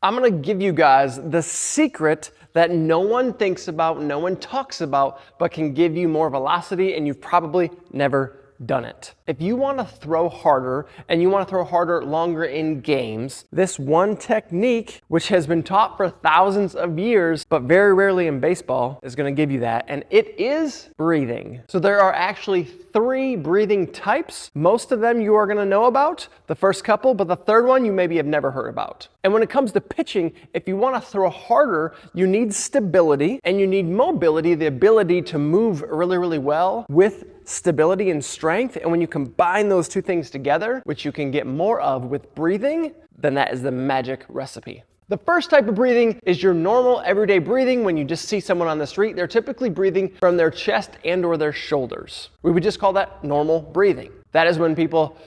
I'm gonna give you guys the secret that no one thinks about, no one talks about, but can give you more velocity, and you've probably never done it. If you want to throw harder and you want to throw harder longer in games, this one technique, which has been taught for thousands of years, but very rarely in baseball, is going to give you that, and it is breathing. So there are actually 3 breathing types. Most of them you are going to know about, the first couple, but the third one you maybe have never heard about. And when it comes to pitching, if you want to throw harder, you need stability and you need mobility, the ability to move really, really well with stability and strength. And when you combine those 2 things together, which you can get more of with breathing, then that is the magic recipe. The first type of breathing is your normal everyday breathing. When you just see someone on the street, they're typically breathing from their chest and or their shoulders. We would just call that normal breathing. That is when people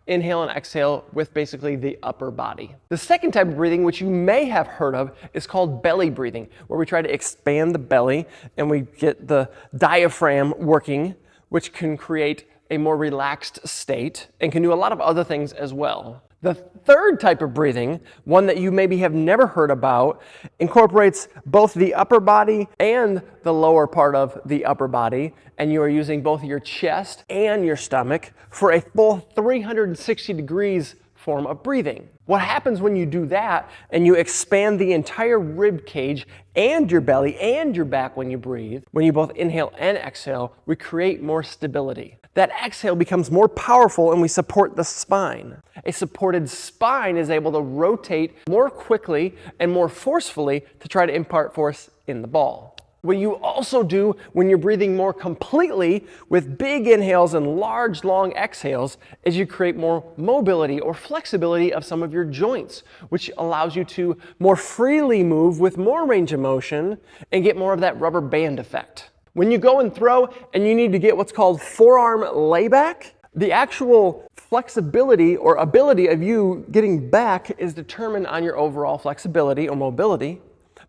inhale and exhale with basically the upper body. The second type of breathing, which you may have heard of, is called belly breathing, where we try to expand the belly and we get the diaphragm working, which can create a more relaxed state and can do a lot of other things as well. The third type of breathing, one that you maybe have never heard about, incorporates both the upper body and the lower part of the upper body, and you are using both your chest and your stomach for a full 360 degrees form of breathing. What happens when you do that and you expand the entire rib cage and your belly and your back when you breathe, when you both inhale and exhale, we create more stability. That exhale becomes more powerful and we support the spine. A supported spine is able to rotate more quickly and more forcefully to try to impart force in the ball. What you also do when you're breathing more completely with big inhales and large, long exhales is you create more mobility or flexibility of some of your joints, which allows you to more freely move with more range of motion and get more of that rubber band effect. When you go and throw and you need to get what's called forearm layback, the actual flexibility or ability of you getting back is determined on your overall flexibility or mobility.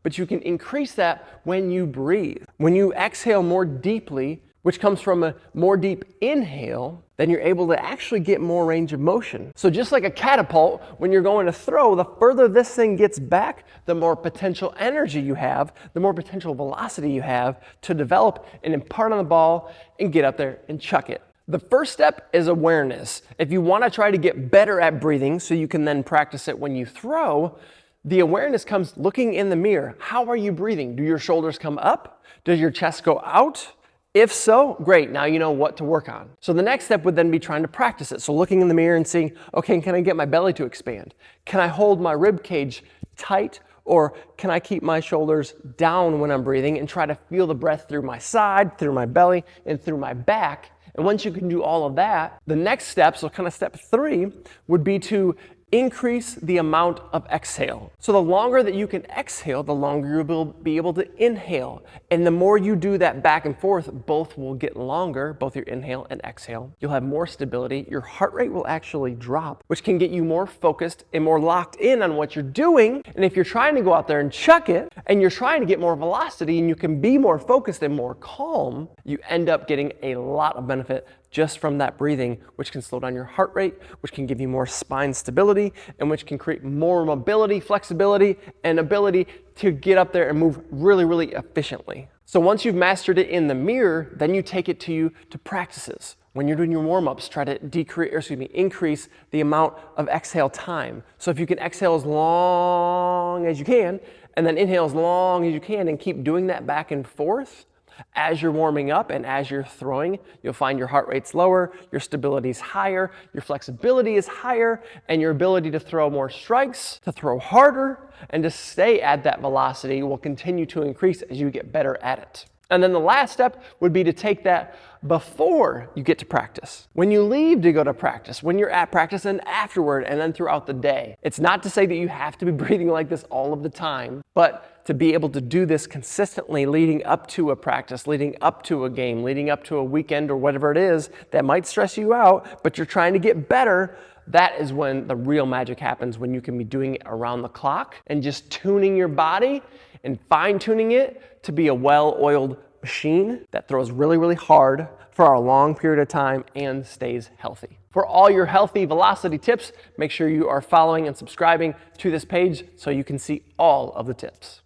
But you can increase that when you breathe. When you exhale more deeply, which comes from a more deep inhale, then you're able to actually get more range of motion. So just like a catapult, when you're going to throw, the further this thing gets back, the more potential energy you have, the more potential velocity you have to develop and impart on the ball and get up there and chuck it. The first step is awareness. If you want to try to get better at breathing so you can then practice it when you throw, the awareness comes looking in the mirror. How are you breathing? Do your shoulders come up? Does your chest go out? If so, great, now you know what to work on. So the next step would then be trying to practice it. So looking in the mirror and seeing, okay, can I get my belly to expand? Can I hold my rib cage tight? Or can I keep my shoulders down when I'm breathing and try to feel the breath through my side, through my belly, and through my back? And once you can do all of that, the next step, so kind of step 3, would be to increase the amount of exhale. So the longer that you can exhale, the longer you will be able to inhale. And the more you do that back and forth, both will get longer, both your inhale and exhale. You'll have more stability. Your heart rate will actually drop, which can get you more focused and more locked in on what you're doing. And if you're trying to go out there and chuck it, and you're trying to get more velocity and you can be more focused and more calm, you end up getting a lot of benefit just from that breathing, which can slow down your heart rate, which can give you more spine stability, and which can create more mobility, flexibility, and ability to get up there and move really, really efficiently. So once you've mastered it in the mirror, then you take it to practices. When you're doing your warm-ups, try to increase the amount of exhale time. So if you can exhale as long as you can, and then inhale as long as you can, and keep doing that back and forth, as you're warming up and as you're throwing, you'll find your heart rate's lower, your stability's higher, your flexibility is higher, and your ability to throw more strikes, to throw harder, and to stay at that velocity will continue to increase as you get better at it. And then the last step would be to take that before you get to practice. When you leave to go to practice, when you're at practice and afterward, and then throughout the day. It's not to say that you have to be breathing like this all of the time, but to be able to do this consistently leading up to a practice, leading up to a game, leading up to a weekend or whatever it is that might stress you out, but you're trying to get better. That is when the real magic happens, when you can be doing it around the clock and just tuning your body and fine-tuning it to be a well-oiled machine that throws really, really hard for a long period of time and stays healthy. For all your healthy velocity tips, make sure you are following and subscribing to this page so you can see all of the tips.